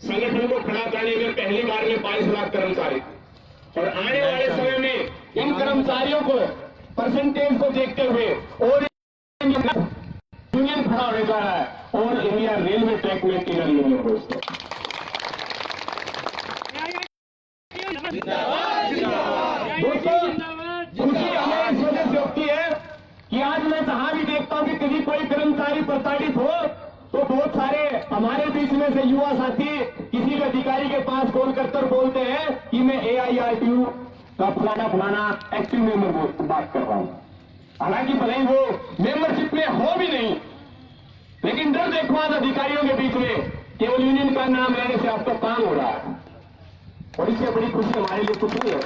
संगठन को खड़ा करने में पहली बार में 22 लाख कर्मचारी, और आने वाले समय में इन कर्मचारियों को परसेंटेज को देखते हुए और यूनियन खड़ा होने जा रहा है, और इंडिया रेलवे ट्रैक में टीनर यूनियन दोस्तों। दोस्तों खुशी हमें इस वजह से होती है कि आज मैं जहां भी देखता हूं कि कभी कोई कर्मचारी प्रताड़ित हो तो बहुत सारे हमारे बीच में से युवा साथी किसी भी अधिकारी के पास कॉल करकर बोलते हैं कि मैं AIRTU का फलाना एक्टिव मेंबर बात कर रहा हूं। हालांकि भले ही वो मेंबरशिप में हो भी नहीं, लेकिन डर देखो आज अधिकारियों के बीच में केवल यूनियन का नाम लेने से आपका काम हो रहा है, और इससे बड़ी खुशी हमारे लिए कुछ नहीं है।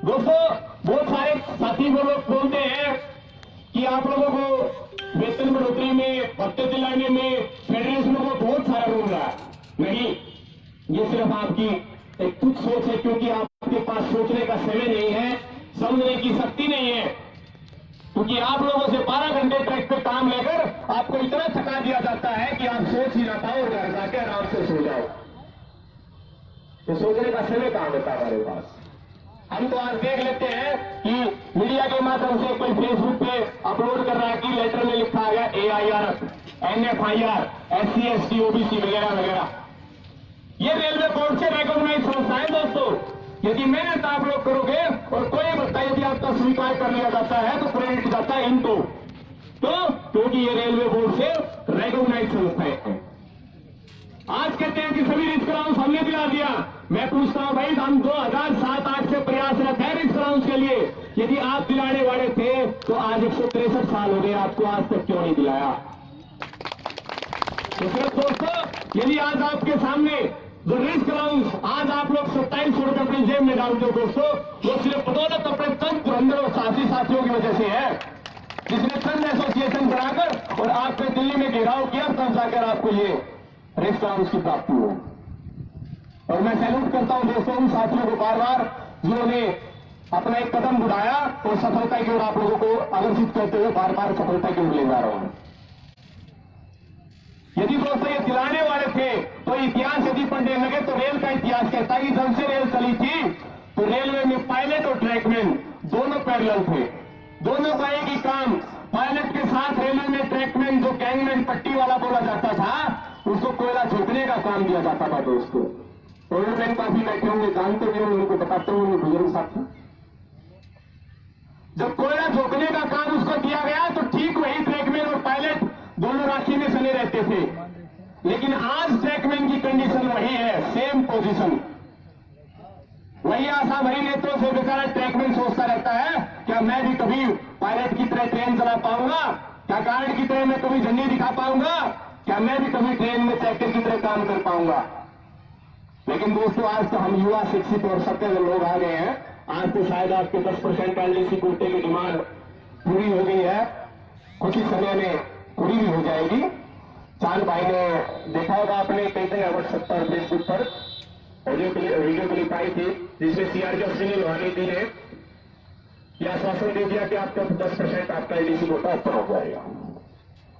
दोस्तों बहुत सारे साथी वो लोग बोलते हैं कि आप लोगों को वेतन बढ़ोतरी में, भत्ते दिलाने में फेडरेशन को बहुत सारा रोल रहा है। नहीं, ये सिर्फ आपकी एक कुछ सोच है, क्योंकि आपके पास सोचने का समय नहीं है, समझने की शक्ति नहीं है, क्योंकि आप लोगों से 12 घंटे ट्रैक पे काम लेकर आपको इतना थका दिया जाता है कि आप सोच ही ना पाओ और घर जाके आराम से सो जाओ। तो सोचने का समय कहां होता है हमारे पास? हम तो आज देख लेते हैं कि मीडिया के माध्यम से कोई फेसबुक पे अपलोड कर रहा है कि लेटर में लिखा गया AIR, NFIR, SC ST OBC वगैरह वगैरह। ये रेलवे बोर्ड से रिकॉग्नाइज संस्थाएं दोस्तों। यदि मेहनत आप लोग करोगे और कोई बता यदि आपका स्वीकार कर लिया जाता है तो क्रेडिट जाता है इनको, तो क्योंकि ये रेलवे बोर्ड से रिकॉग्नाइज संस्थाएं हैं। आज कहते हैं कि सभी रिस्क अलाउंस हमने दिला दिया। मैं पूछता हूं भाई, हम 2007-8 से प्रयासरत है रिस्क अलाउंस के लिए। यदि आप दिलाने वाले थे तो आज 163 साल हो गए, आपको आज तक क्यों नहीं दिलाया? तो सिर्फ दोस्तों यदि आज आपके सामने जो रिस्क अलाउंस आज आप लोग 2700 रुपये अपनी जेब में डाल दो दोस्तों, वो सिर्फ बदौलत अपने चंद धुरंधर और साथी साथियों की वजह से है, जिसने चंद एसोसिएशन बनाकर और आप पे दिल्ली में घेराव किया, तब जाकर आपको ये रिस्क अलाउंस की प्राप्ति हो। और मैं सैल्यूट करता हूं दोस्तों उन साथियों को बार बार जिन्होंने अपना एक कदम बढ़ाया और सफलता की ओर आप लोगों को आकर्षित करते हुए बार बार सफलता की ओर ले जा रहा हूं। यदि दोस्तों ये दिलाने वाले थे तो इतिहास यदि पढ़ने लगे तो रेल का इतिहास कहता है कि जब से रेल चली थी तो रेलवे में पायलट और ट्रैकमैन दोनों पैरेलल थे, दोनों का एक ही काम। पायलट के साथ रेलवे में ट्रैकमैन जो गैंगमैन पट्टी वाला बोला जाता था, उसको कोयला झोंकने का काम दिया जाता था दोस्तों। रोडमैन काफी बैठे होंगे, जानते भी होंगे, उनको बताते होंगे बुजुर्ग साथी। जब कोयला झोंकने का काम उसको दिया गया तो ठीक वही ट्रैकमैन और पायलट दोनों राखी में सने रहते थे, लेकिन आज ट्रैकमैन की कंडीशन वही है, सेम पोजीशन। वही आशा भरी नेत्रों से बेचारा ट्रैकमैन सोचता रहता है, क्या मैं भी कभी पायलट की तरह ट्रेन चला पाऊंगा? क्या गार्ड की तरह मैं कभी झंडी दिखा पाऊंगा? क्या मैं भी कभी ट्रेन में चेकर की तरह काम कर पाऊंगा? लेकिन दोस्तों आज तो हम युवा शिक्षित और सत्य लोग आ गए हैं। आज तो शायद आपके 10% LDC कोटे की डिमांड पूरी हो गई है, कुछ ही समय में पूरी भी हो जाएगी। चांद भाई ने देखा होगा आपने कई जगह व्हाट्सएप पर, फेसबुक पर वीडियो क्लिप आई थी जिसमें CRPF ने लोहानी दी ने यह आश्वासन दे दिया कि आपका 10% आपका LDC कोटा ऊपर हो जाएगा।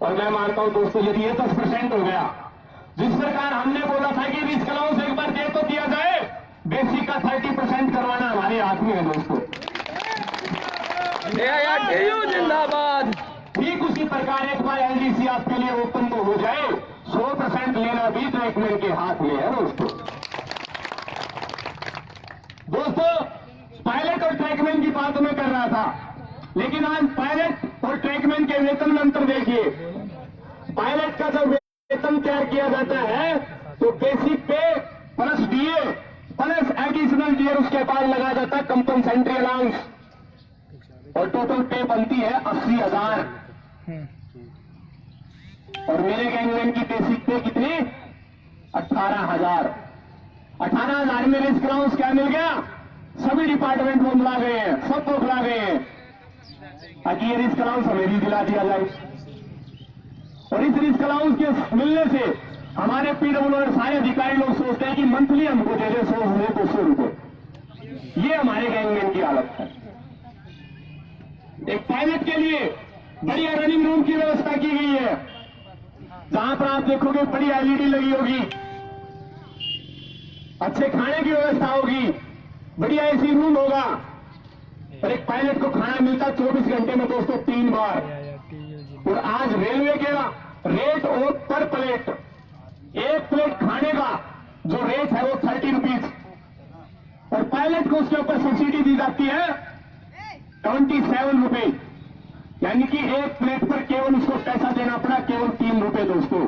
और मैं मानता हूं दोस्तों यदि ये 10% हो गया, जिस प्रकार हमने बोला था कि रिस्क अलाउंस एक बार दे तो दिया जाए, बेसिक का 30% करवाना हमारे हाथ में है दोस्तों। जिंदाबाद। ठीक उसी प्रकार एक बार LDC आपके लिए ओपन तो हो जाए, 100% लेना भी ट्रैकमैन के हाथ में है दोस्तों। पायलट और ट्रैकमैन की बात मैं कर रहा था, लेकिन आज पायलट और ट्रैकमैन के वेतन में अंतर देखिए। पायलट का जब वेतन तैयार किया जाता है तो बेसिक पे plus DA plus additional DA उसके बाद लगाया जाता है कंपनसेंट्री अलाउंस, और टोटल पे बनती है 80,000। और मेरे गैंगमैन की बेसिक पे कितनी? 18,000। 18,000 में रिस्क अलाउंस क्या मिल गया? सभी डिपार्टमेंट को मिला गए हैं, सबको खिला गए हैं, ताकि ये रिस्क अलाउंस हमें भी दिला दिया जाए। और इस रिस्क अलाउंस के मिलने से हमारे PWO और सारे अधिकारी लोग सोचते हैं कि मंथली हमको दे दे 100-200 रुपए। ये हमारे गैंगमैन की हालत है। एक पायलट के लिए बढ़िया रनिंग रूम की व्यवस्था की गई है, जहां पर आप देखोगे बड़ी एलईडी लगी होगी, अच्छे खाने की व्यवस्था होगी, बढ़िया एसी रूम होगा, और एक पायलट को खाना मिलता 24 घंटे में दोस्तों 3 बार। और आज रेलवे के रेट और पर प्लेट, एक प्लेट खाने का जो रेट है वो 30 रुपीज, और पायलट को उसके ऊपर सब्सिडी दी जाती है 27 रुपए, यानी कि एक प्लेट पर केवल उसको पैसा देना पड़ा केवल 3 रुपए दोस्तों।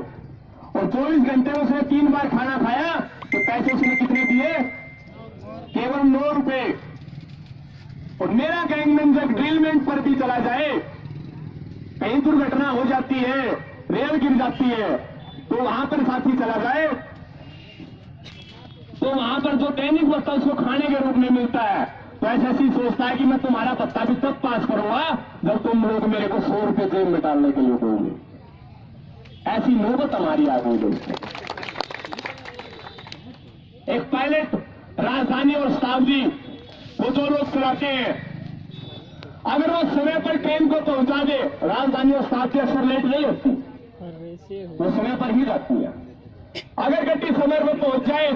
और 24 घंटे में उसने 3 बार खाना खाया तो पैसे उसने कितने दिए? केवल 9 रुपए। और मेरा गैंगमैन जब ड्रिलमेंट पर भी चला जाए, कहीं दुर्घटना हो जाती है, रेल गिर जाती है, तो वहां पर साथी चला जाए तो वहां पर जो दैनिक भत्ता उसको खाने के रूप में मिलता है, तो ऐसा ही सोचता है कि मैं तुम्हारा भत्ता भी तब पास करूंगा जब तुम लोग मेरे को 100 रुपए जेब में डालने के लिए दोगे। ऐसी नौबत हमारी आ गई दोस्तों। एक पायलट राजधानी और शताब्दी वो दो लोग चलाते हैं, अगर वो समय पर ट्रेन को पहुंचा दे, राजधानी और शताब्दी अक्सर लेट नहीं होती, वो समय पर ही जाती है। अगर गड्डी समय पर पहुंच जाए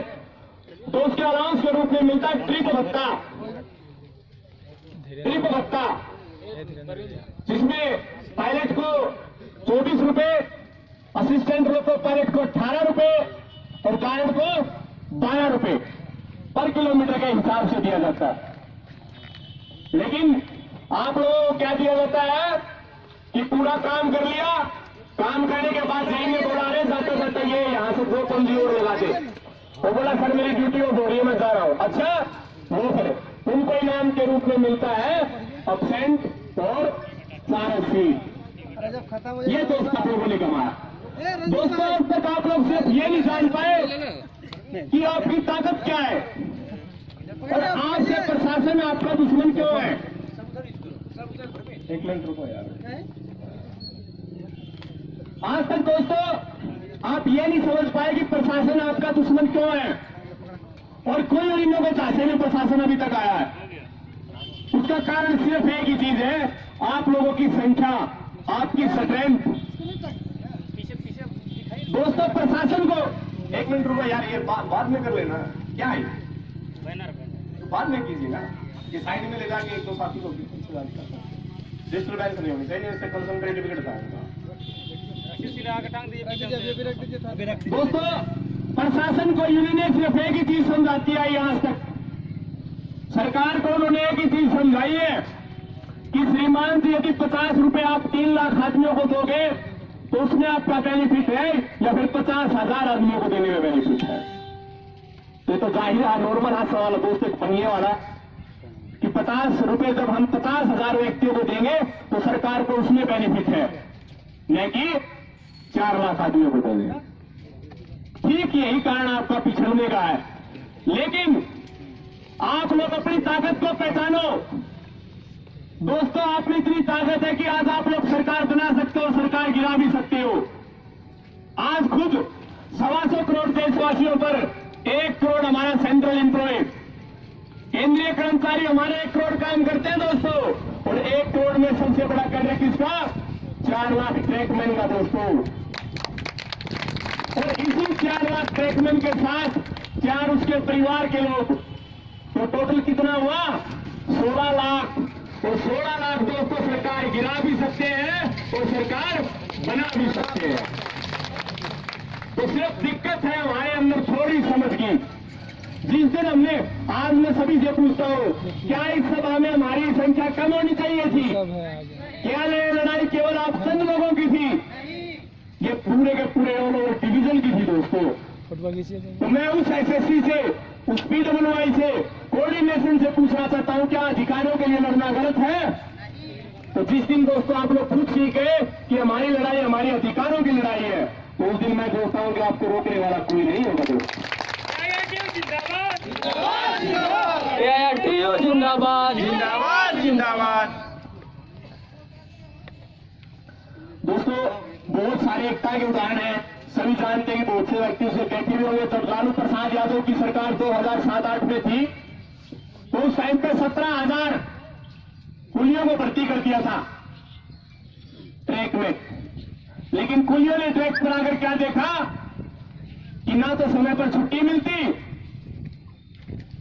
तो उसके अलाउंस के रूप में मिलता है ट्रिप भत्ता, जिसमें पायलट को 24 रुपए, असिस्टेंट लोको पायलट को 18 रुपए और गार्ड को 12 रुपए पर किलोमीटर के हिसाब से दिया जाता है। लेकिन आप लोगों को क्या दिया जाता है कि पूरा काम कर लिया, काम करने के बाद जाएंगे, बोला रहे जाते जाते ये यहां से 2 पंजी और लगा दे, वो बोला सर मेरी ड्यूटी ऑफ हो रही है मैं जा रहा हूं। अच्छा वो फिर तुमको इनाम के रूप में मिलता है अब्सेंट और 4 फीट। ये दोस्त आप लोगों ने कमाया। दोस्तों अब तक आप लोग सिर्फ ये नहीं जान पाए कि आपकी ताकत क्या है और आपसे प्रशासन आपका दुश्मन क्यों है। 1 मिनट रुको यार। आज तक दोस्तों आप ये नहीं समझ पाए कि प्रशासन आपका दुश्मन क्यों है, और कोई इन लोगों के चाहते में प्रशासन अभी तक आया है। उसका कारण सिर्फ एक ही चीज है, आप लोगों की संख्या, आपकी स्ट्रेंथ। दोस्तों प्रशासन को 1 मिनट रुको यार, ये बाद में कर लेना, क्या है तो बाद में कीजिए ना, ये साइड में ले जाके 1-2 साथी को डिस्टर्बेंस नहीं होनी चाहिए, इससे कंसंट्रेट बिगड़ता है। दोस्तों प्रशासन को यूनियन ने सिर्फ एक ही चीज समझाती आई आज तक, सरकार को उन्होंने एक ही चीज समझाई है कि श्रीमान जी यदि 50 रुपए आप 3 लाख आदमियों को दोगे तो उसमें आपका बेनिफिट है, या फिर 50,000 आदमियों को देने में बेनिफिट है। ये तो जाहिर है नॉर्मल हाथ सवाल दोस्त एक पनिए वाला कि 50 रुपए जब हम 50,000 व्यक्तियों को देंगे तो सरकार को उसमें बेनिफिट है, नहीं कि 4 लाख आदमियों को देंगे। ठीक यही कारण आपका पिछड़ने का है। लेकिन आप लोग अपनी ताकत को पहचानो। दोस्तों आप में इतनी ताकत है कि आज आप लोग सरकार बना सकते हो, सरकार गिरा भी सकते हो। आज खुद 125 करोड़ देशवासियों पर 1 करोड़ हमारा सेंट्रल एम्प्लॉय, केंद्रीय कर्मचारी हमारे 1 करोड़ काम करते हैं दोस्तों, और 1 करोड़ में सबसे बड़ा कार्य किसका? 4 लाख ट्रैकमैन का दोस्तों। और इसी 4 लाख ट्रैकमैन के साथ 4 उसके परिवार के लोग, तो टोटल कितना हुआ? 16 लाख। तो 16 लाख दोस्तों सरकार गिरा भी सकते हैं और सरकार बना भी सकते हैं। तो सिर्फ दिक्कत है हमारे अंदर थोड़ी समझ की। जिस दिन हमने, आज मैं सभी से पूछता हूं, क्या इस सभा में हमारी संख्या कम होनी चाहिए थी? क्या ये लड़ाई केवल आप चंद लोगों की थी? ये पूरे के पूरे ऑल ओवर डिवीजन की थी दोस्तों। तो मैं उस एसएससी से, उस पीडब्ल्यूआई से, कोऑर्डिनेशन से पूछना चाहता हूं, क्या अधिकारियों के लिए लड़ना गलत है? तो जिस दिन दोस्तों आप लोग खुद सीखे कि हमारी लड़ाई हमारे अधिकारों की लड़ाई है, तो उस दिन मैं सोचता हूं कि आपको रोकने वाला कोई नहीं होगा दोस्तों। AITU जिंदाबाद, जिंदाबाद जिंदाबाद। दोस्तों बहुत सारे एकता के उदाहरण हैं, सभी जानते हैं कि बहुत से व्यक्ति उसे बैठे भी होंगे। जब लालू प्रसाद यादव की सरकार 2007-8 में थी तो उस टाइम पे 17,000 कुलियों को भर्ती कर दिया था ट्रैक में। लेकिन कुलियों ने डेस्क बनाकर क्या देखा कि ना तो समय पर छुट्टी मिलती,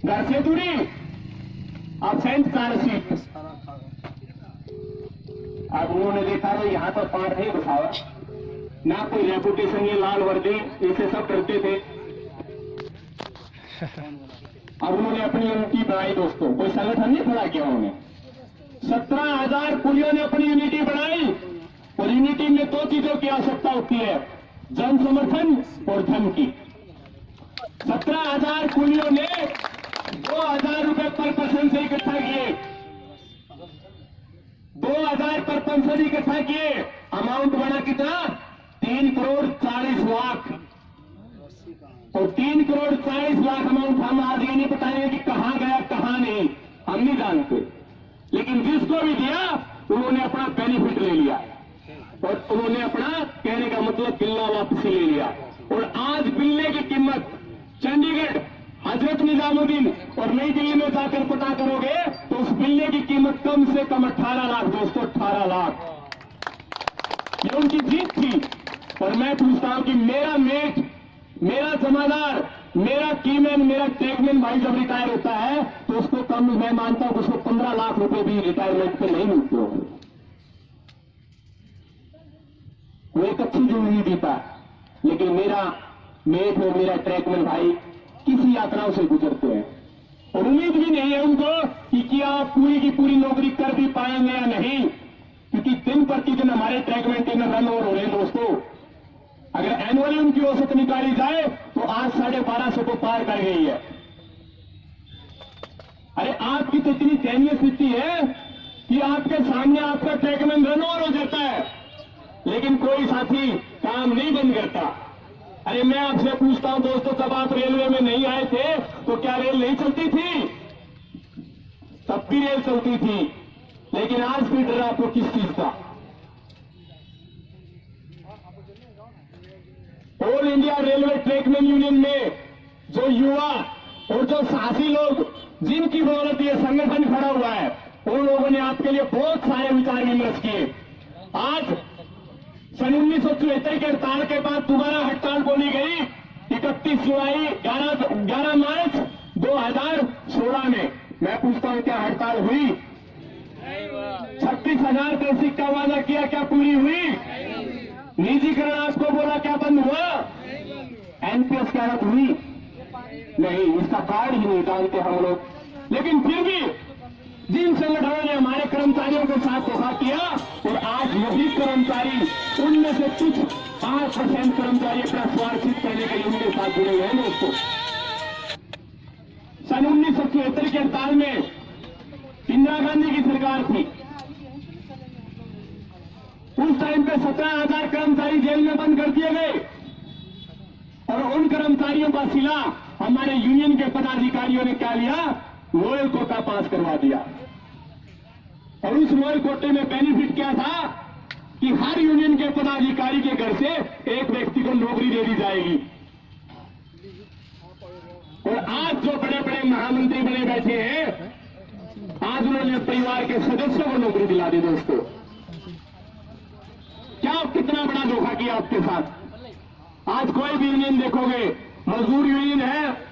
घर से दूरी, अब्सेंट चार्जशीट। अब उन्होंने देखा तो यहां तो पाठ नहीं बसावा, ना कोई रेपुटेशन, ये लाल वर्दी, इसे सब करते थे। अब उन्होंने अपनी यूनिटी बनाई दोस्तों, कोई संगठन नहीं खड़ा किया उन्होंने। 17,000 कुलियों ने अपनी यूनिटी बनाई, और यूनिटी में दो चीजों की आवश्यकता होती है, जन समर्थन और धन की। 17,000 कुलियों ने 2,000 रुपए पर पर्सन से इकट्ठा किए, 2,000 पर पर्सन इकट्ठा किए। अमाउंट बना कितना? 3,40,00,000। और 3,40,00,000 अमाउंट हम आज ये नहीं बताएंगे कि कहां गया कहां नहीं, हम नहीं जानते। लेकिन जिसको भी दिया उन्होंने अपना बेनिफिट ले लिया, और उन्होंने अपना, कहने का मतलब, बिल्ला वापसी ले लिया। और आज बिल्ले की कीमत चंडीगढ़, हजरत निजामुद्दीन और नई दिल्ली में जाकर पता करोगे तो उस बिल्ले की कीमत कम से कम 18 लाख दोस्तों, 18 लाख। ये उनकी जीत थी। और मैं पूछता हूं कि मेरा मेट, मेरा जमादार, मेरा कीमैन, मेरा ट्रैकमैन भाई जब रिटायर होता है तो उसको कम, मैं मानता हूं उसको 15 लाख रुपए भी रिटायरमेंट पे नहीं मिलते होंगे। वो एक अच्छी जिंदगी जीता, लेकिन मेरा मेट और मेरा ट्रैकमैन भाई किसी यात्राओं से गुजरते हैं, और उम्मीद भी नहीं है उनको कि क्या पूरी की पूरी नौकरी कर भी पाएंगे या नहीं, क्योंकि दिन प्रतिदिन हमारे ट्रैकमैन के रन ओवर हो रहे हैं दोस्तों। अगर एनुअली उनकी औसत निकाली जाए तो आज 1250 को पार कर गई है। अरे आपकी तो इतनी दयनीय स्थिति है कि आपके सामने आपका ट्रैकमैन रन ओवर हो जाता है, लेकिन कोई साथी काम नहीं बंद करता। अरे मैं आपसे पूछता हूं दोस्तों, जब आप रेलवे में नहीं आए थे तो क्या रेल नहीं चलती थी? तब भी रेल चलती थी, लेकिन आज भी डर आपको किस चीज का? All India railway trackman union में जो युवा और जो साहसी लोग, जिनकी बदौलत ये संगठन खड़ा हुआ है, उन लोगों ने आपके लिए बहुत सारे विचार विमर्श किए। आज सन 1974 के हड़ताल के बाद दोबारा हड़ताल बोली गई 31 जुलाई 11 मार्च 2016 में। मैं पूछता हूं क्या हड़ताल हुई? 36,000 बेसिक का वादा किया, क्या पूरी हुई? निजीकरण आपको बोला, क्या बंद हुआ? एनपीएस क्या रद्द हुई? नहीं, इसका कार्ड ही नहीं जानते हम लोग। लेकिन फिर भी जिन संगठनों ने हमारे कर्मचारियों के साथ धोखा किया, और आज वही कर्मचारी, उनमें से कुछ 5% कर्मचारी अपना स्वार्थ सिद्ध करने के लिए उनके साथ जुड़े हुए हैं दोस्तों। सन 1974 के हड़ताल में इंदिरा गांधी की सरकार थी, उस टाइम पे 17,000 कर्मचारी जेल में बंद कर दिए गए, और उन कर्मचारियों का सिला हमारे यूनियन के पदाधिकारियों ने क्या लिया? रॉयल कोटा पास करवा दिया। और उस रॉयल कोटे में बेनिफिट क्या था कि हर यूनियन के पदाधिकारी के घर से एक व्यक्ति को नौकरी दे दी जाएगी। और आज जो बड़े बड़े महामंत्री बने बैठे हैं, आज उन्होंने परिवार के सदस्यों को नौकरी दिला दी दोस्तों। क्या कितना बड़ा धोखा किया आपके साथ? आज कोई भी यूनियन देखोगे, मजदूर यूनियन है,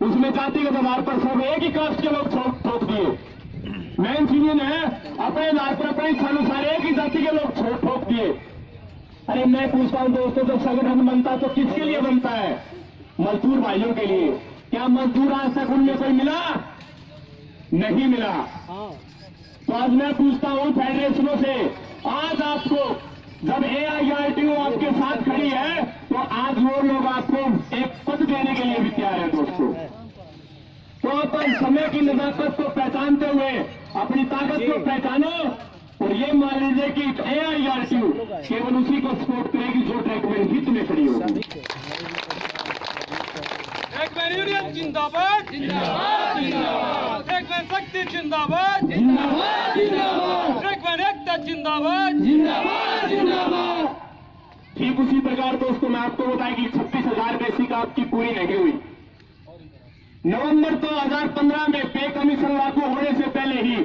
उसमें जातिगत आधार पर सब एक ही कास्ट के लोग ठोक दिए। मेंस यूनियन है, अपने आधार पर अपने इच्छानुसार एक ही जाति के लोग ठोक दिए। अरे मैं पूछता हूं दोस्तों, जब संगठन बनता तो किसके लिए बनता है? मजदूर भाइयों के लिए। क्या मजदूर आज तक उनमें कोई मिला? नहीं मिला। तो आज मैं पूछता हूं फेडरेशनों से, आज आपको जब AIRTO आपके साथ खड़ी है तो आज वो लोग आपको एक पद देने के लिए भी तैयार है दोस्तों। तो अपन समय की नजाकत को पहचानते हुए अपनी ताकत को पहचानो, और ये मान लीजिए कि AIRTO केवल उसी को सपोर्ट करेगी जो ट्रैकमैन हित में खड़ी होगी। ट्रैकमैन यूनियन जिंदाबाद, जिंदाबाद, जिंदाबाद। ट्रैकमैन शक्ति जिंदाबाद, जिंदाबाद, जिंदाबाद। ट्रैकमैन एकता जिंदाबाद, जिंदाबाद, जिंदाबाद। ठीक उसी प्रकार दोस्तों मैं आपको बताया कि 36,000 बेसिक आपकी पूरी नहीं हुई। नवंबर 2015 में पे कमीशन लागू होने से पहले ही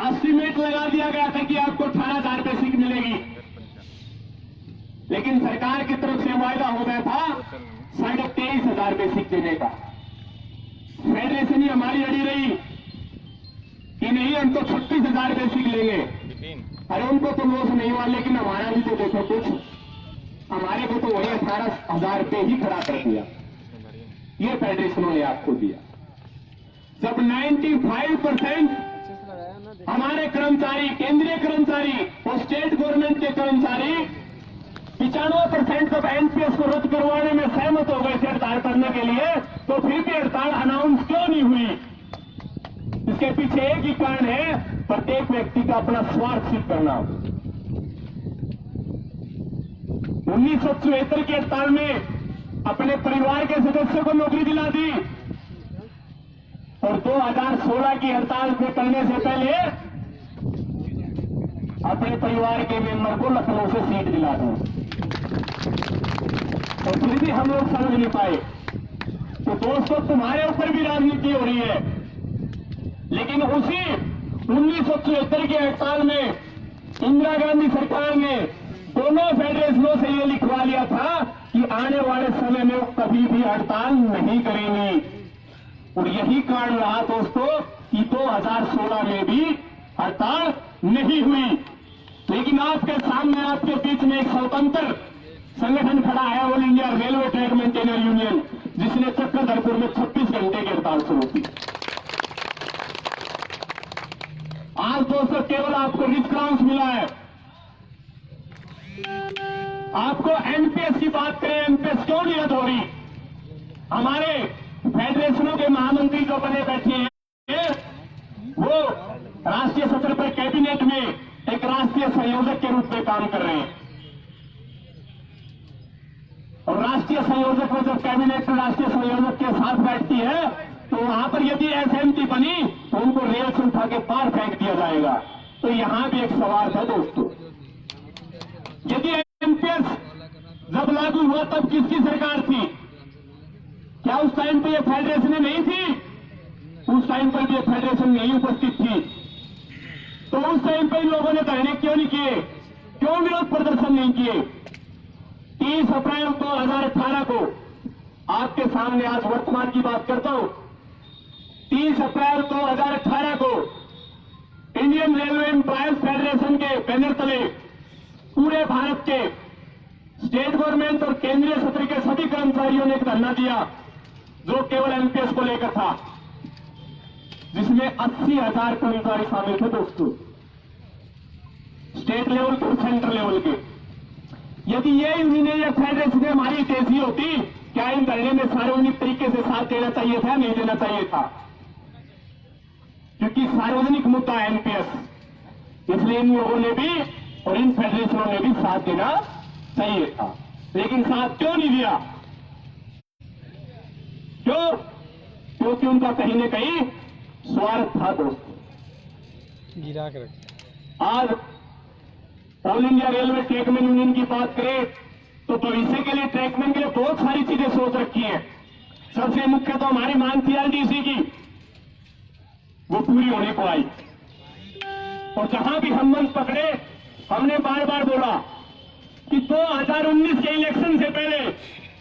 एस्टीमेट लगा दिया गया था कि आपको 18,000 बेसिक मिलेगी। सरकार की तरफ से वायदा हो गया था 23,500 बेसिक देने का। फेडरेशन ही हमारी अड़ी रही कि नहीं, हम तो 36,000 बेसिक लेंगे। अरे उनको तो लॉस नहीं हुआ, लेकिन हमारा भी तो देखो कुछ, हमारे को तो वही 18,000 रुपये ही खड़ा कर दिया। ये फेडरेशनों ने आपको दिया। जब 95% हमारे कर्मचारी, केंद्रीय कर्मचारी और स्टेट गवर्नमेंट के कर्मचारी 95% जब एनपीएस को रद्द करवाने में सहमत हो गए थे हड़ताल करने के लिए, तो फिर भी हड़ताल अनाउंस क्यों नहीं हुई? इसके पीछे एक ही कारण है, प्रत्येक व्यक्ति का अपना स्वार्थ सिद्ध करना। 1974 की हड़ताल में अपने परिवार के सदस्यों को नौकरी दिला दी और 2016 की हड़ताल में करने से पहले अपने परिवार के मेंबर को लखनऊ से सीट दिला दी। और फिर भी हम लोग समझ नहीं पाए। तो दोस्तों, तुम्हारे ऊपर भी राजनीति हो रही है, लेकिन उसी 1974 की हड़ताल में इंदिरा गांधी सरकार ने दोनों फेडरेशनों से यह लिखवा लिया था कि आने वाले समय में वो कभी भी हड़ताल नहीं करेंगी। और यही कारण रहा दोस्तों कि 2016 में भी हड़ताल नहीं हुई। लेकिन आपके सामने, आपके बीच में एक स्वतंत्र संगठन खड़ा है, all India railway track maintainer union, जिसने चक्रधरपुर में 26 घंटे की हड़ताल शुरू की। आज दोस्तों केवल आपको रिस्पॉन्स मिला है। आपको एनपीएस की बात करें, एनपीएस क्यों नहीं रद्द हो रही? हमारे फेडरेशनों के महामंत्री जो बने बैठे हैं, वो राष्ट्रीय सत्र पर कैबिनेट में एक राष्ट्रीय संयोजक के रूप में काम कर रहे हैं। और राष्ट्रीय संयोजक में जब कैबिनेट राष्ट्रीय संयोजक के साथ बैठती है, तो वहां पर यदि एसएमटी बनी तो उनको रेल से उठा के पार फेंक दिया जाएगा। तो यहां भी एक सवाल है दोस्तों, यदि एनपीएस जब लागू हुआ तब किसकी सरकार थी? क्या उस टाइम पर यह फेडरेशन नहीं थी? उस टाइम पर भी यह फेडरेशन नहीं उपस्थित थी। तो उस टाइम पर लोगों ने धरने क्यों नहीं किए? क्यों विरोध प्रदर्शन नहीं किए? 30 अप्रैल 2018 को आपके सामने आज वर्तमान की बात करता हूं। 30 अप्रैल 2018 को इंडियन रेलवे एम्प्लॉयज फेडरेशन के बैनर तले पूरे भारत के स्टेट गवर्नमेंट और केंद्रीय सत्र के सभी कर्मचारियों ने एक धरना दिया, जो केवल एनपीएस को लेकर था, जिसमें 80,000 कर्मचारी शामिल थे दोस्तों, स्टेट लेवल के, सेंट्रल लेवल के। यदि ये यूनियन या फेडरेशन हमारी तेजी होती, क्या इन धरने में सार्वजनिक तरीके से साथ देना चाहिए था, नहीं देना चाहिए था? क्योंकि सार्वजनिक मुद्दा है एनपीएस, इसलिए इन लोगों ने भी और इन फेडरेशनों ने भी साथ देना चाहिए था। लेकिन साथ क्यों नहीं दिया? क्यों? क्योंकि उनका कहीं न कहीं स्वार्थ था दोस्तों। गिरा कर आज all India railway trackman union की बात करें तो भविष्य के लिए ट्रैकमैन के लिए बहुत सारी चीजें सोच रखी हैं। सबसे मुख्य तो हमारी मांग थी एलडीसी की, वो पूरी होने को आई। और जहां भी हम मंच पकड़े, हमने बार बार बोला कि 2019 के इलेक्शन से पहले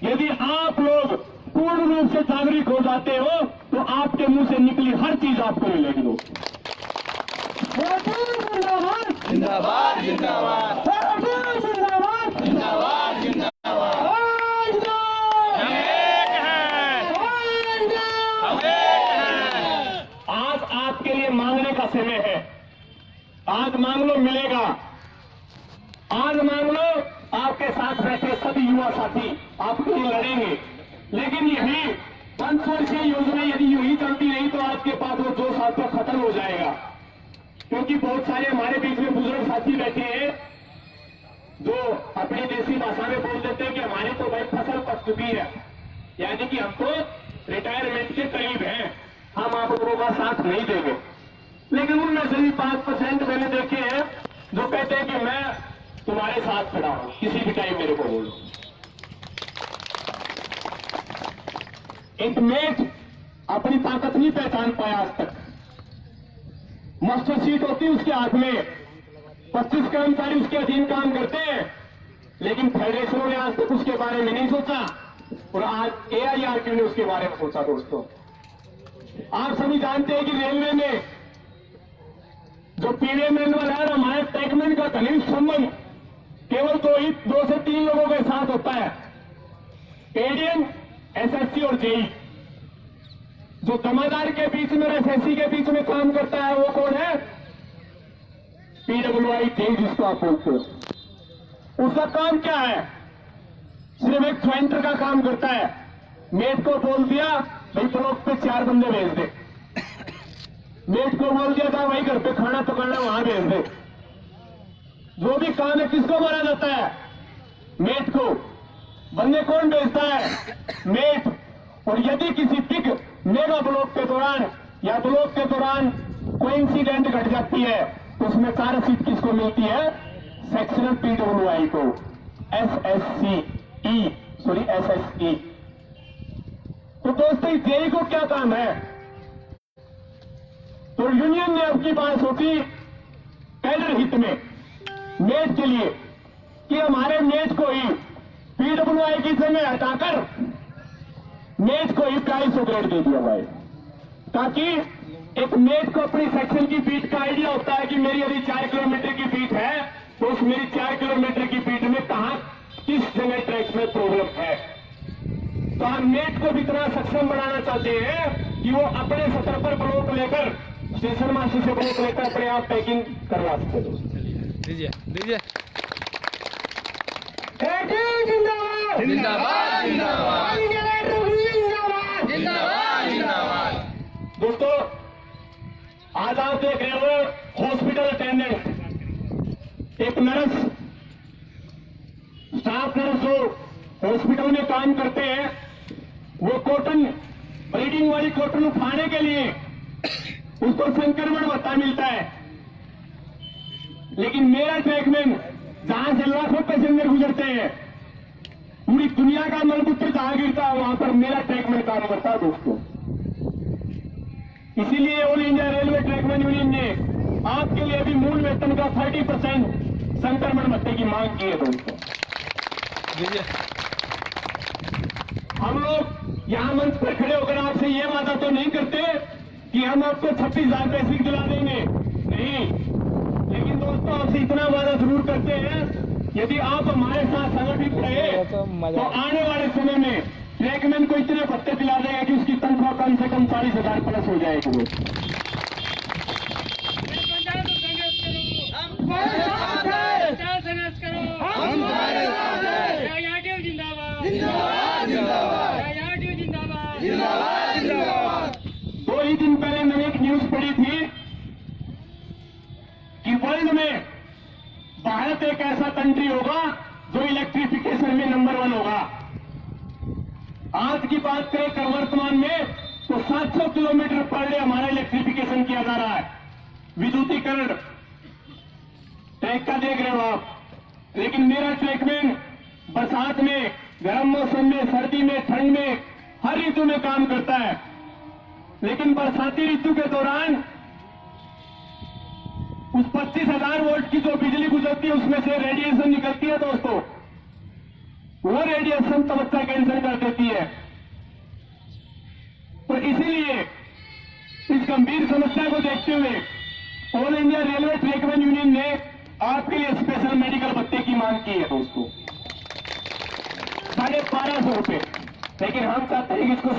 यदि आप लोग पूर्ण रूप से जागरूक हो जाते हो तो आपके मुंह से निकली हर चीज आपको मिलेगी दोस्तों। जिंदाबाद जिंदाबाद जिंदाबाद जिंदाबाद जिंदाबाद जिंदाबाद। हम एक हैं, हम एक हैं। आज आपके लिए मांगने का समय है। आज मांग लो, मिलेगा। आज मांग लो, आपके साथ बैठे सभी युवा साथी आपके लिए लड़ेंगे। लेकिन यही 500 योजना यदि यूं ही चलती रही तो आपके पास वो 2 साल तक खत्म हो जाएगा। क्योंकि बहुत सारे हमारे बीच में बुजुर्ग साथी बैठे हैं जो अपनी देसी भाषा में बोल देते हैं कि हमारी तो भाई फसल पक चुकी है, यानी कि हम तो रिटायरमेंट के करीब हैं, हम आप लोगों का साथ नहीं देंगे। लेकिन उनमें से भी 5% मैंने देखे हैं जो कहते हैं कि मैं तुम्हारे साथ खड़ा हूं, किसी भी टाइम मेरे को बोलो। एक मेट अपनी ताकत नहीं पहचान पाया आज तक। मास्टर शीट होती है उसके हाथ में, 25 कर्मचारी उसके अधीन काम करते हैं, लेकिन फेडरेशनों ने आज तक उसके बारे में नहीं सोचा और आज AIRQ ने उसके बारे में सोचा। दोस्तों, आप सभी जानते हैं कि रेलवे में जो पीले मैनुअल है और हमारे टैगमैन का घनिष्ठ संबंध केवल 2 से 3 लोगों के साथ होता है, ADM, SSC और JE। जो जमादार के बीच में और SSC के बीच में काम करता है वो कौन है? PWI JE, जिसको आप बोलते हो। उसका काम क्या है? सिर्फ एक ज्वाइंटर का काम करता है। मेट को बोल दिया भाई ब्लॉक पे 4 बंदे भेज दे, मेट को बोल दिया था भाई घर पे खाना पकाना वहां भेज दे। जो भी काम है किसको मारा जाता है? मेट को। बंदे कौन भेजता है? मेट। और यदि किसी बिग मेगा ब्लॉक के दौरान या ब्लॉक के दौरान कोई इंसिडेंट घट जाती है तो उसमें चार्ज शीट किसको मिलती है? सेक्शनल PWI को, SSE। तो दोस्तों, JE को क्या काम है? तो यूनियन ने अपनी बात सोची कैडर हित में मेट के लिए कि हमारे मेट को ही PWI की जगह हटाकर मेट को ही 250 ग्रेड दे दिया जाए, ताकि एक मेट को अपनी सेक्शन की बीट का आइडिया होता है कि मेरी यदि 4 किलोमीटर की बीट है तो उस मेरी 4 किलोमीटर की बीट में कहां किस जगह ट्रैक में प्रॉब्लम है। तो हम मेट को भी इतना सक्षम बनाना चाहते हैं कि वो अपने सतर पर ब्लॉक लेकर स्टेशन मास्टर से ब्लॉक लेकर अपने आप पैकिंग करवा सके। दीजिए दीजिए। जिंदाबाद जिंदाबाद जिंदाबाद जिंदाबाद जिंदाबाद। दोस्तों, आज आप देख रहे हो हॉस्पिटल अटेंडेंट, एक नर्स, स्टाफ नर्स जो हॉस्पिटल में काम करते हैं, वो कॉटन, ब्लीडिंग वाली कॉटन उठाने के लिए उसको संक्रमण भत्ता मिलता है। लेकिन मेरा ट्रैकमैन जहां से लाखों पैसेंजर गुजरते हैं, पूरी दुनिया का मलमूत्र जहां गिरता है वहां पर मेरा ट्रैकमैन काम करता है। दोस्तों, इसीलिए all India railway trackman union ने आपके लिए भी मूल वेतन का 30% संक्रमण भत्ते की मांग की है। दोस्तों, हम लोग यहां मंच पर खड़े होकर आपसे ये वादा तो नहीं करते कि हम आपको 26,000 बेसिक दिला देंगे, नहीं। लेकिन दोस्तों, आपसे इतना वादा जरूर करते हैं, यदि आप हमारे साथ संगठित रहे तो आने वाले समय में ट्रैकमैन को इतने भत्ते दिला देगा कि उसकी तनख्वाह कम से कम 40,000 प्लस हो जाएगी। दो ही दिन पहले मैंने एक न्यूज पढ़ी थी कि वर्ल्ड में भारत एक ऐसा कंट्री होगा जो इलेक्ट्रिफिकेशन में नंबर 1 होगा। आज की बात करें कर वर्तमान में तो 700 किलोमीटर पर डे हमारा इलेक्ट्रिफिकेशन किया जा रहा है। विद्युतीकरण ट्रैक का देख रहे हो आप, लेकिन मेरा ट्रैकमैन बरसात में, गर्म मौसम में, सर्दी में, ठंड में, हर ऋतु में काम करता है। लेकिन बरसाती ऋतु के दौरान उस 25,000 वोल्ट की जो बिजली गुजरती है उसमें से रेडिएशन निकलती है। दोस्तों, वो रेडिएशन त्वचा कैंसर कर देती है। तो इसीलिए इस गंभीर समस्या को देखते हुए all India railway trackman union ने आपके लिए स्पेशल मेडिकल भत्ते की मांग की है। दोस्तों, 1250 रुपए, लेकिन हम चाहते हैं कि इसको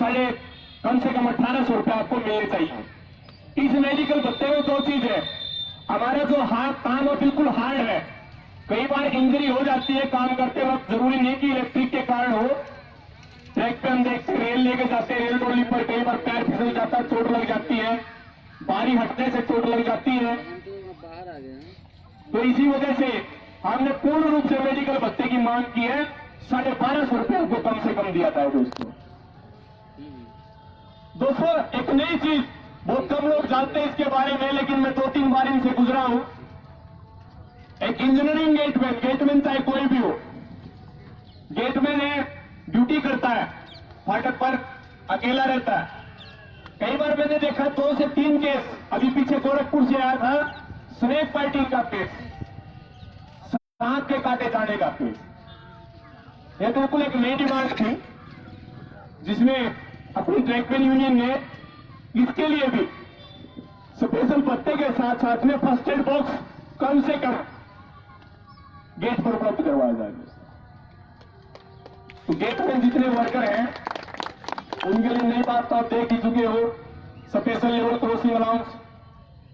कम से कम 1800 रुपए आपको मिलने चाहिए। इस मेडिकल भत्ते में 2 चीज है। हमारा जो हाथ काम है बिल्कुल हार्ड है, कई बार इंजरी हो जाती है काम करते वक्त, जरूरी नहीं कि इलेक्ट्रिक के कारण हो। ट्रैक पे हम देखते रेल लेके जाते हैं, रेल ट्रॉली पर कई बार पैर फिसल जाता है, चोट लग जाती है, बारी हटने से चोट लग जाती है। तो इसी वजह से हमने पूर्ण रूप से मेडिकल भत्ते की मांग की है। 1250 रुपए आपको कम से कम दिया था। दोस्तों, एक नई चीज बहुत कम लोग जानते हैं इसके बारे में, लेकिन मैं 2-3 बार इनसे गुजरा हूं। एक इंजीनियरिंग गेटमैन चाहे कोई भी हो, गेटमैन है, ड्यूटी करता है, फाटक पर अकेला रहता है। कई बार मैंने देखा 2 से 3 केस, अभी पीछे गोरखपुर से आया था, स्नेक बाइटिंग का केस, सांप के काटे जाने का केस। यह बिल्कुल एक नई डिमांड थी जिसमें अपनी ट्रैकमैन यूनियन ने इसके लिए भी स्पेशल पत्ते के साथ साथ में फर्स्ट एड बॉक्स कम से कम गेट पर उपलब्ध करवाया जाएगा। तो गेट में जितने वर्कर हैं उनके लिए नई बात तो आप देख ही चुके हो, स्पेशल लेवल क्रॉसिंग अलाउंस,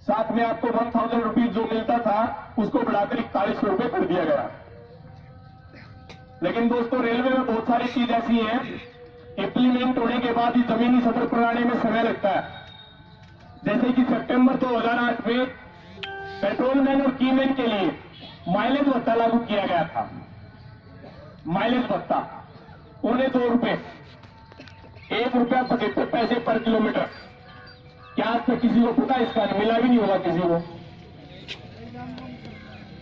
साथ में आपको 1000 रुपीज जो मिलता था उसको बढ़ाकर 4100 रुपये कर दिया गया। लेकिन दोस्तों रेलवे में बहुत सारी चीज ऐसी हैं इंप्लीमेंट होने के बाद ही जमीनी सफर कराने में समय लगता है। जैसे कि सितंबर 2008 में पेट्रोलमैन और कीमैन के लिए माइलेज भत्ता लागू किया गया था। माइलेज भत्ता 2 रुपए, ₹1.75 पर किलोमीटर। क्या आज तक किसी को पता इसका मिला भी नहीं होगा किसी को।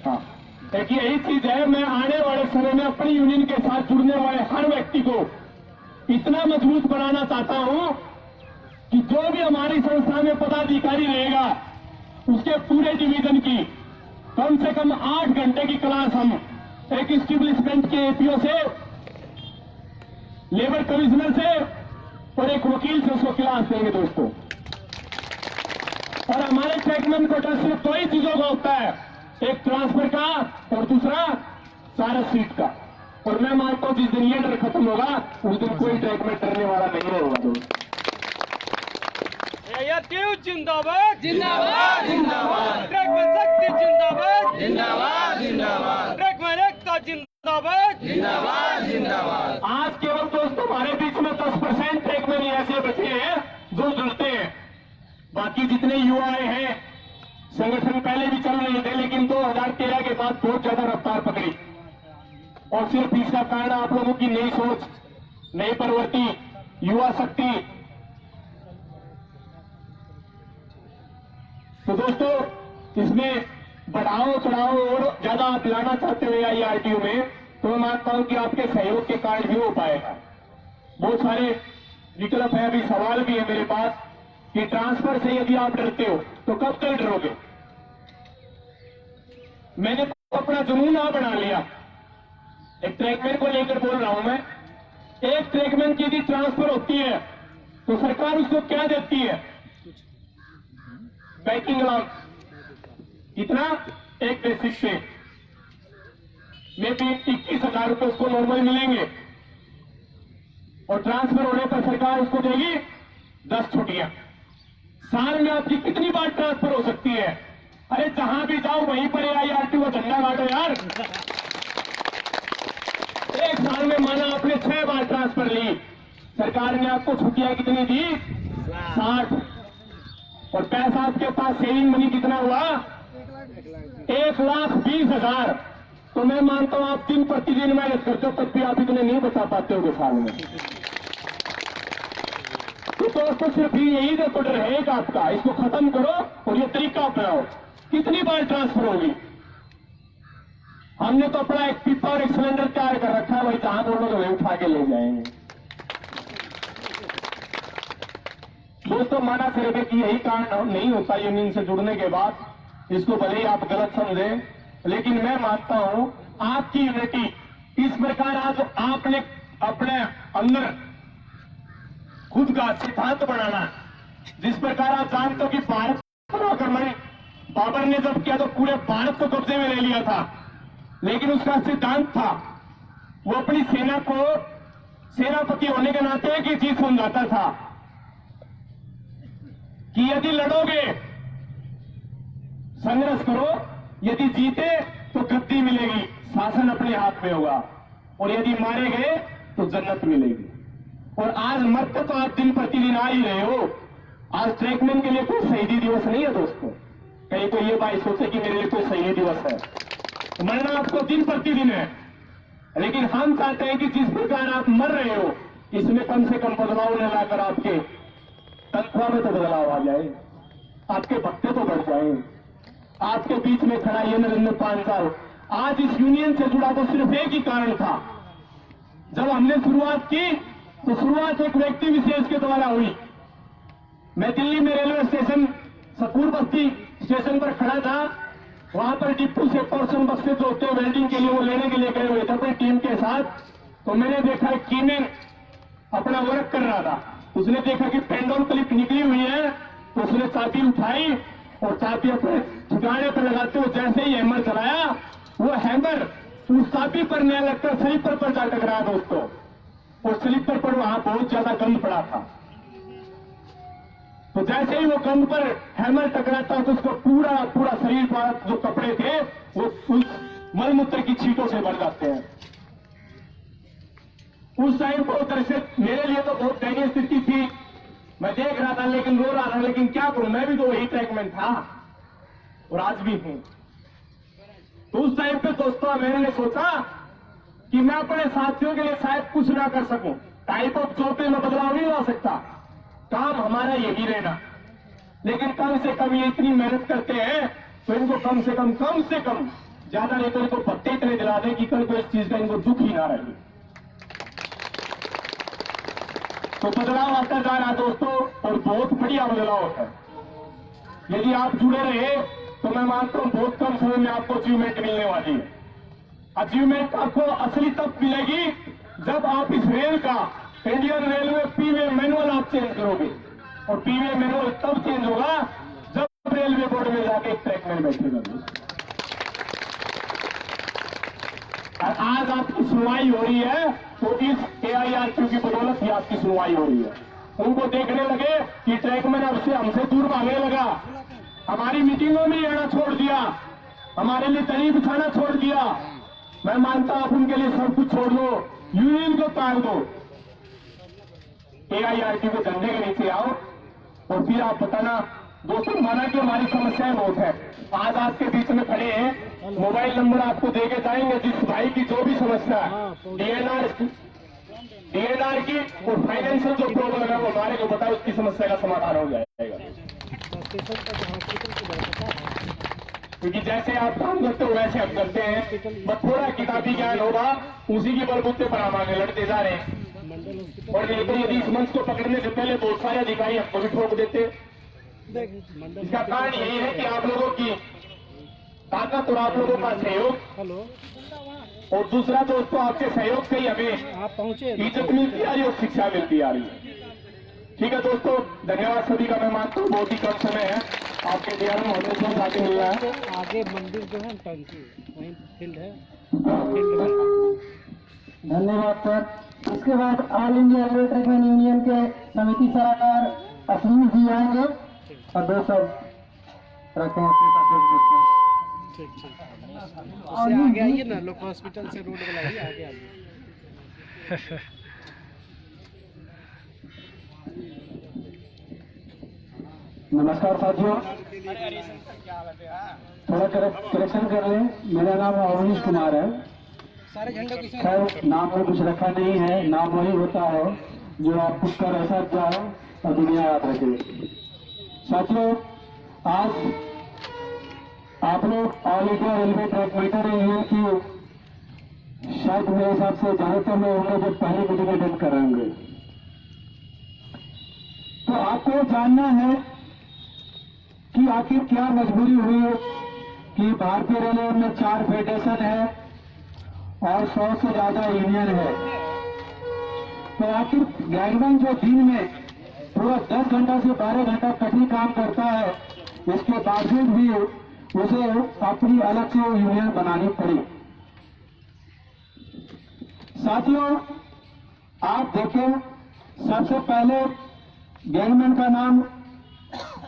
हाँ, एक यही चीज है, मैं आने वाले समय में अपनी यूनियन के साथ जुड़ने वाले हर व्यक्ति को इतना मजबूत बनाना चाहता हूं कि जो भी हमारी संस्था में पदाधिकारी रहेगा उसके पूरे डिवीजन की कम से कम 8 घंटे की क्लास हम एक इस्टेब्लिशमेंट के एपीओ से, लेबर कमिश्नर से और एक वकील से उसको क्लास देंगे दोस्तों। और हमारे ट्रैकमैन कोटा सिर्फ 2 ही चीजों का होता है, एक ट्रांसफर का और दूसरा सारा सीट का। और मैं मानता हूं जिस दिन ये डर खत्म होगा उस दिन कोई ट्रैकमैन करने वाला नहीं होगा दोस्तों। ARTU जिंदाबाद जिंदाबाद जिंदाबाद ट्रैकमैन शक्ति जिंदाबाद जिंदाबाद जिंदाबाद ट्रैकमैन एकता जिंदाबाद जिंदाबाद जिंदाबाद। आज केवल दोस्तों हमारे बीच में 10% ट्रैकमैन ऐसे बचे हैं जो जुड़ते हैं। बाकी जितने युवाएं हैं संगठन पहले भी चल रहे थे लेकिन 2013 के बाद बहुत ज्यादा रफ्तार पकड़ी। और सिर्फ इसका कारण आप लोगों की नई सोच, नई प्रवृत्ति, युवा शक्ति। तो दोस्तों इसमें बढ़ाओ चढ़ाओ और ज्यादा आप लाना चाहते हो IRTU में, तो मैं मानता हूं कि आपके सहयोग के कारण भी हो पाएगा। बहुत सारे विकल्प है, अभी सवाल भी है मेरे पास कि ट्रांसफर से यदि आप डरते हो तो कब तक डरोगे। मैंने तो अपना जुनून ना बना लिया, एक ट्रैकमैन को लेकर बोल रहा हूं मैं। एक ट्रैकमैन की यदि ट्रांसफर होती है तो सरकार उसको क्या देती है, बैंकिंग अलाउंस। कितना, एक बेसिक पे में भी 21,000 रुपये उसको नॉर्मल मिलेंगे और ट्रांसफर होने पर सरकार उसको देगी 10 छुट्टियां। साल में आपकी कितनी बार ट्रांसफर हो सकती है? अरे जहां भी जाओ वहीं पर IRTU का झंडा गाड़ो यार। एक साल में माना आपने 6 बार ट्रांसफर ली, सरकार ने आपको छुट्टियां कितनी दी? 60। और पैसा आपके पास सेविंग मनी कितना हुआ? 1,20,000। तो मैं मानता हूं आप दिन प्रतिदिन मेहनत करते हो तब भी आप इतने नहीं बचा पाते हो साल में। तो दोस्तों सिर्फ यही देखो डर है एक आपका, इसको खत्म करो और ये तरीका अपनाओ। कितनी बार ट्रांसफर होगी? हमने तो अपना एक पिपा और एक सिलेंडर तैयार कर रखा है, भाई जहां बोलोगे वही उठा के ले जाएंगे। दोस्तों माना करेंगे कि यही कारण नहीं होता यूनियन से जुड़ने के बाद, इसको भले ही आप गलत समझें, लेकिन मैं मानता हूं आपकी यूनिटी इस प्रकार आज आपने अपने अंदर खुद का सिद्धांत बनाना, जिस प्रकार आप जानते हो कि भारत पर आक्रमण बाबर ने जब किया तो पूरे भारत को कब्जे में ले लिया था, लेकिन उसका सिद्धांत था वो अपनी सेना को सेनापति होने के नाते एक ही चीज समझाता था कि यदि लड़ोगे संघर्ष करो, यदि जीते तो गद्दी मिलेगी, शासन अपने हाथ में होगा, और यदि मारे गए तो जन्नत मिलेगी। और आज मरते तो आप दिन प्रतिदिन आ ही रहे हो। आज ट्रैकमैन के लिए कोई शहीदी दिवस नहीं है दोस्तों, कहीं तो ये भाई सोचे कि मेरे लिए कोई शहीदी दिवस है। मरना आपको दिन प्रतिदिन है, लेकिन हम चाहते हैं कि जिस प्रकार आप मर रहे हो इसमें कम से कम बदलाव न लाकर आपके तनख्वाह में तो बदलाव आ जाए, आपके भत्ते तो बढ़ जाए। आपके बीच में खड़ा ये नरेंद्र 5 साल आज इस यूनियन से जुड़ा तो सिर्फ एक ही कारण था। जब हमने शुरुआत की तो शुरुआत एक व्यक्ति विशेष के द्वारा हुई। मैं दिल्ली में रेलवे स्टेशन सकूर बस्ती स्टेशन पर खड़ा था, वहां पर डिप्पू से पोर्शन बक्से जो होते हैं वेल्डिंग के लिए वो लेने के लिए गए हुए थे अपनी टीम के साथ। तो मैंने देखा कीमेन अपना वर्क कर रहा था, उसने देखा कि पेंडोल क्लिप निकली हुई है, तो उसने चाबी उठाई और चाबी अपने ठिकाने पर लगाते हुए जैसे ही हैमर चलाया, वो हैमर उस चाबी पर नहीं लगकर स्लीपर पर जा टकराया दोस्तों, और स्लीपर पर वहां बहुत ज्यादा गंद पड़ा था। तो जैसे ही वो गंद पर हैमर टकराता तो उसको पूरा शरीर पर जो कपड़े थे वो उस मलमूत्र की छींटों से भर जाते हैं। उस टाइम को दर्शक मेरे लिए तो बहुत दयनीय स्थिति थी, मैं देख रहा था लेकिन रो रहा था, लेकिन क्या करूं, मैं भी तो वही ट्रैकमैन था और आज भी हूं। तो उस टाइम पे दोस्तों मैंने सोचा कि मैं अपने साथियों के लिए शायद कुछ ना कर सकूं, टाइप ऑफ जॉब पे मैं बदलाव नहीं ला सकता, काम हमारा यही रहना, लेकिन कम से कम ये इतनी मेहनत करते हैं तो इनको कम से कम ज्यादा नहीं तो इनको पत्ते इतने दिला दें कि कल को इस चीज का इनको दुख ही ना रहे। तो बदलाव आता जा रहा दोस्तों, और बहुत बढ़िया बदलाव है। यदि आप जुड़े रहे तो मैं मानता हूं बहुत कम समय में आपको अचीवमेंट मिलने वाली है। अचीवमेंट आपको असली तब मिलेगी जब आप इस रेल का इंडियन रेलवे पीवे मैनुअल आप चेंज करोगे, और पीवे मैनुअल तब चेंज होगा जब रेलवे बोर्ड में जाके ट्रैकमैन बैठेगा। और आज आपकी सुनवाई हो रही है तो इस AIRQ की बदौलत ही आपकी सुनवाई हो रही है। उनको देखने लगे कि ट्रैकमैन अब से हमसे दूर भागने लगा, हमारी मीटिंगों में आना छोड़ दिया, हमारे लिए दरी बिछाना छोड़ दिया। मैं मानता हूं आप उनके लिए सब कुछ छोड़ दो, यूनियन को तार दो, AIRQ के झंडे के नीचे आओ और फिर आप बताना। दोस्तों माना कि हमारी समस्याएं बहुत है, आज आपके बीच में खड़े हैं, मोबाइल नंबर आपको देके जाएंगे, जिस भाई की जो भी समस्या है DNR की और फाइनेंशियल जो प्रॉब्लम है वो हमारे को बताए, उसकी समस्या का समाधान हो जाएगा। क्योंकि जैसे आप काम करते हो वैसे हम करते हैं, बस थोड़ा किताबी ज्ञान होगा, उसी के बलबूते पर हम आगे लड़ते जा रहे हैं। और नहीं तो यदि इस मंच को पकड़ने से पहले बहुत सारे अधिकारी हमको भी ठोक देते। इसका कारण यही है कि आप लोगों की ताकत और आप लोगों का सहयोग, और दूसरा दोस्तों आपके सहयोग से ही हमें इज्जत मिलती आ रही है और शिक्षा मिलती आ रही है। ठीक है दोस्तों, धन्यवाद सभी का। मैं मानता हूँ बहुत ही कम समय है, आपके दियार मोहल्ले से आगे मिल रहा है। आगे मंदिर जो है टंकी वहीं फील्ड है, फील्ड में। धन्यवाद सर। इसके बाद all India railway trackman union के समिति सलाहकार अश्विनी जी आएंगे और दो सब रखें अपने साथ। ठीक उससे आगे आइए ना, लोक हॉस्पिटल से रोड वाला ही आगे आइए। नमस्कार साथियों, थोड़ा करेक्शन कर लें, मेरा नाम अवनीश कुमार है। खैर नाम में कुछ रखा नहीं है, नाम वही होता है जो आप पुट कर ऐसा जाए और दुनिया याद रखे। साथियों आज आप लोग all India railway trackman union की शायद मेरे हिसाब से ज्यादातर लोग होंगे जो पहली मीटिंग अटेंड कर रहे होंगे। तो आपको जानना है कि आखिर क्या मजबूरी हुई कि भारतीय रेलवे में 4 फेडरेशन है और 100 से ज्यादा यूनियन है। तो आखिर गैंगमैन जो दिन में पूरा 10 घंटा से 12 घंटा कठिन काम करता है, इसके बावजूद भी उसे अपनी अलग से यूनियन बनानी पड़ी। साथियों आप देखें, सबसे पहले गैंगमैन का नाम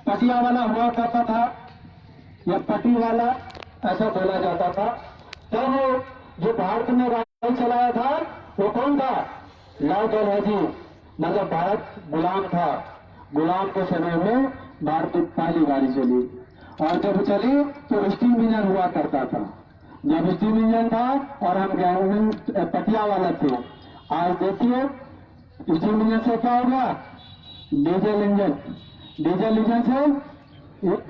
पटिया वाला हुआ करता था या पटी वाला ऐसा बोला जाता था। तब जो भारत में राज चलाया था वो कौन था? लॉर्ड डलहौजी। मतलब भारत गुलाम था, गुलाम के समय में भारत की पहली गाड़ी चली, और जब चली तो स्टीम इंजन हुआ करता था। जब स्टीम इंजन था और हम गैंगमैन पटिया वाला थे। आज देखिए स्टीम इंजन से क्या हो गया? डीजल इंजन, डीजल इंजन से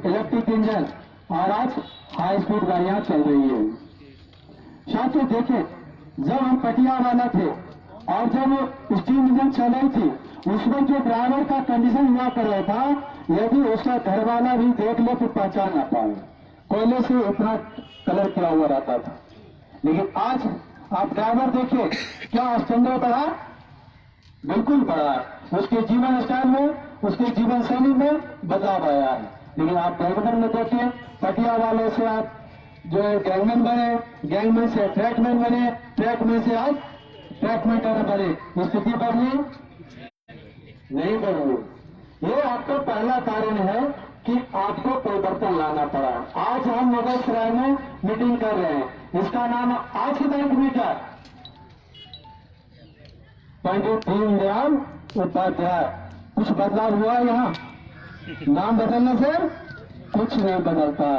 इलेक्ट्रिक इंजन, और आज हाई स्पीड गाड़ियां चल रही है। साथियों देखें, जब हम पटिया वाला थे और जब स्टीम इंजन चल रही थी, उसमें जो ड्राइवर का कंडीशन हुआ कर रहा था, यदि उसका घर वाला भी देख ले तो पहचान ना पाए, कोयले से इतना कलर किया हुआ रहता था। लेकिन आज आप ड्राइवर देखिए क्या स्टैंडर्ड बढ़ा, बिल्कुल बढ़ा। उसके जीवन स्टाइल में, उसके जीवन शैली में बदलाव आया है। लेकिन आप गैंगमैन में देखिए, पटिया वाले से आप जो है गैंगमैन बने, गैंगमैन से ट्रैकमैन बने, ट्रैकमैन से आप ट्रैकमैन बने, स्थिति बढ़ी नहीं बढ़ी। ये आपका पहला कारण है कि आपको परिवर्तन लाना पड़ा। आज हम मुगलसराय में मीटिंग कर रहे हैं, इसका नाम आज की तारीख में क्या, पंडित दीनदयाल उपाध्याय। कुछ बदलाव हुआ यहाँ? नाम बदलने से कुछ नहीं बदलता।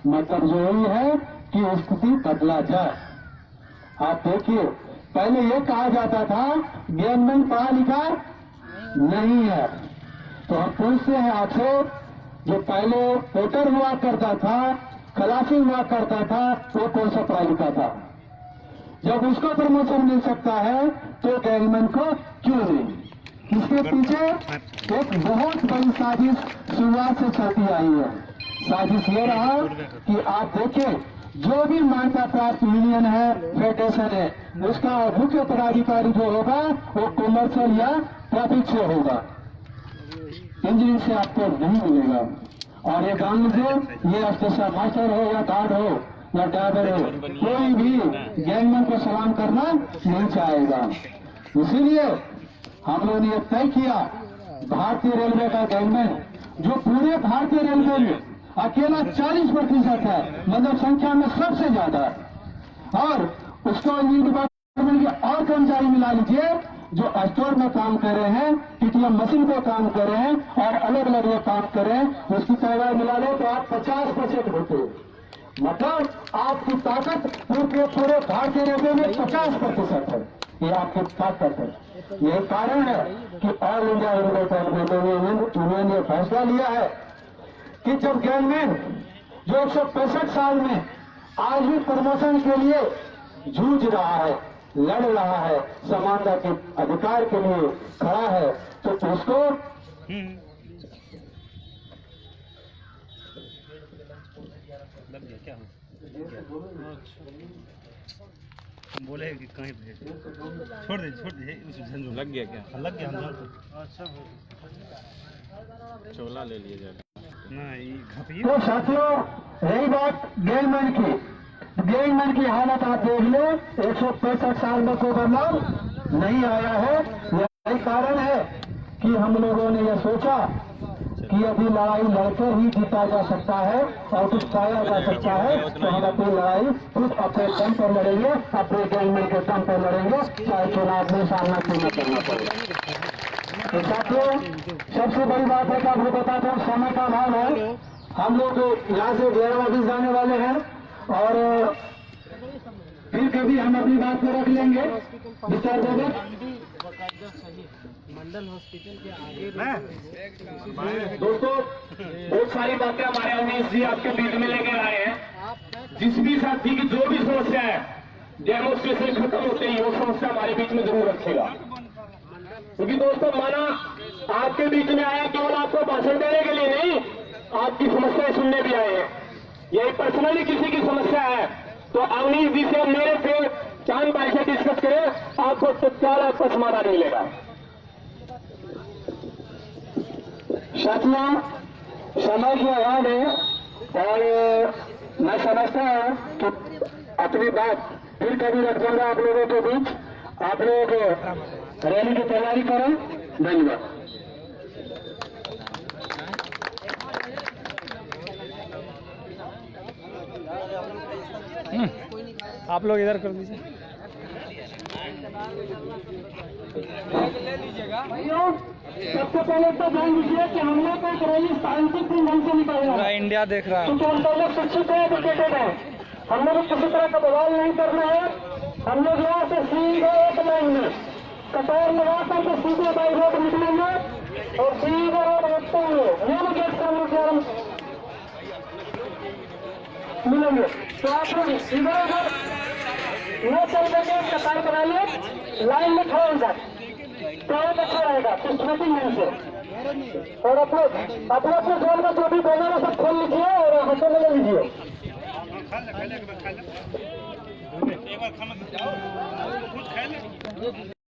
मतलब यही है कि स्थिति बदला जाए। आप देखिए, पहले ये कहा जाता था गैंगमैन पढ़ा लिखा नहीं है। तो हम पूछते हैं आपसे, जो पहले वोटर हुआ करता था, खलासी हुआ करता था, वो कौन सा पढ़ा लिखा था? जब उसको प्रमोशन मिल सकता है तो गैंगमैन को क्यों नहीं? इसके पीछे एक बहुत बड़ी साजिश शुरुआत से चलती आई है। साजिश ये रहा कि आप देखिए, जो भी मान्यता प्राप्त यूनियन है, फेडरेशन है, उसका मुख्य पदाधिकारी जो होगा वो कॉमर्शियल या ट्रैफिक से होगा, इंजीनियरिंग से आपको नहीं मिलेगा। और ये जान लीजिए, ये स्टेशन मास्टर हो या गार्ड हो या ड्राइवर हो, कोई भी गैंगमैन को सलाम करना नहीं चाहेगा। इसीलिए हम लोगों ने तय किया, भारतीय रेलवे का गैंगमैन जो पूरे भारतीय रेलवे में अकेला 40% है, मतलब संख्या में सबसे ज्यादा है। और उसको इंजीनियरिंग डिपार्टमेंट के और कर्मचारी मिला लीजिए जो स्टोर में काम कर रहे हैं, टीटीएम मशीन पे काम कर रहे हैं और अलग अलग ये काम कर रहे हैं, उसकी तादाद मिला लो तो आप 50% होते हैं। मतलब आपकी ताकत पूरे भारतीय रेलवे में 50% है। ये आपकी ताकत है। यही कारण है कि ऑल इंडिया रेलवे यूनियन ने फैसला लिया है कि जब गैंगमैन जो 165 साल में आज भी प्रमोशन के लिए जूझ रहा है, लड़ रहा है, समानता के अधिकार के लिए खड़ा है, तो उसको क्या बोले कि कहीं भेज छोड़ दे उस झंझों लग गया क्या? लग गया हम अच्छा चोला ले लिए जाए नहीं। तो साथियों, रही बात गैंगमैन की, गैंगमैन की हालत आप देख लो, 165 साल में कोई बदलाव नहीं आया है। यही कारण है कि हम लोगों ने यह सोचा कि यदि लड़ाई लड़कर ही जीता जा सकता है और कुछ पाया जा सकता है, तो हम अपनी लड़ाई खुद अपने दम पर लड़ेंगे, अपने गैंगमैन के दम पर लड़ेंगे, चाहे चुनाव में सामना क्यों न करना पड़े। तो साथियों, सबसे बड़ी बात है कि आपको बताता हूँ, समय का अभाव है। हम लोग यहाँ से 11 बजे जाने वाले हैं और फिर कभी हम अपनी बात को रख लेंगे विचार देंगे। मंडल हॉस्पिटल के आगे दोस्तों, बहुत सारी बातें हमारे अवनीश जी आपके बीच में लेकर आए हैं। जिस भी साथी की जो भी समस्या है, डेमोस्ट्रेशन खत्म होते ही वो समस्या हमारे बीच में जरूर रखेगा। क्योंकि दोस्तों, माना आपके बीच में आया केवल आपको भाषण देने के लिए नहीं, आपकी समस्याएं सुनने भी आए हैं। यही पर्सनली किसी की समस्या है तो अवनीश जी से मेरे से चांद भाई से डिस्कस करें, आपको तत्काल आपका समाधान मिलेगा। साथियों, समय की अभाव है और मैं समझता हूं कि अपनी बात फिर कभी रख दूंगा आप लोगों के बीच। आप लोग रैली की तैयारी करें। धन्यवाद। आप लोग इधर कर दीजिए। भाइयों, सबसे पहले तो ध्यान दीजिए कि हम लोग एक रैली शांतिपूर्ण ढंग से निकाल रहा पूरा है, इंडिया देख रहा है। क्योंकि हम लोग शिक्षित है, एजुकेटेड है। हम लोग किसी तरह का बवाल नहीं करना है। हम लोग यहाँ से सीधे एक लाइन में कतार लगा करके सीधे बाई रोड निकलेंगे और सीधे रोड रखते हुए मेन गेट से हम लोग मिलेंगे। तो आप लोग इधर उधर न चल करके कतार बनाइए, लाइन में खड़े हो जाए तो अच्छा रहेगा। सिस्टमेटिक ढंग से और अपने जोन का जो भी बोलना सब खोल लीजिए और हाथों में ले लीजिए। एक बार खाना कुछ खाए ना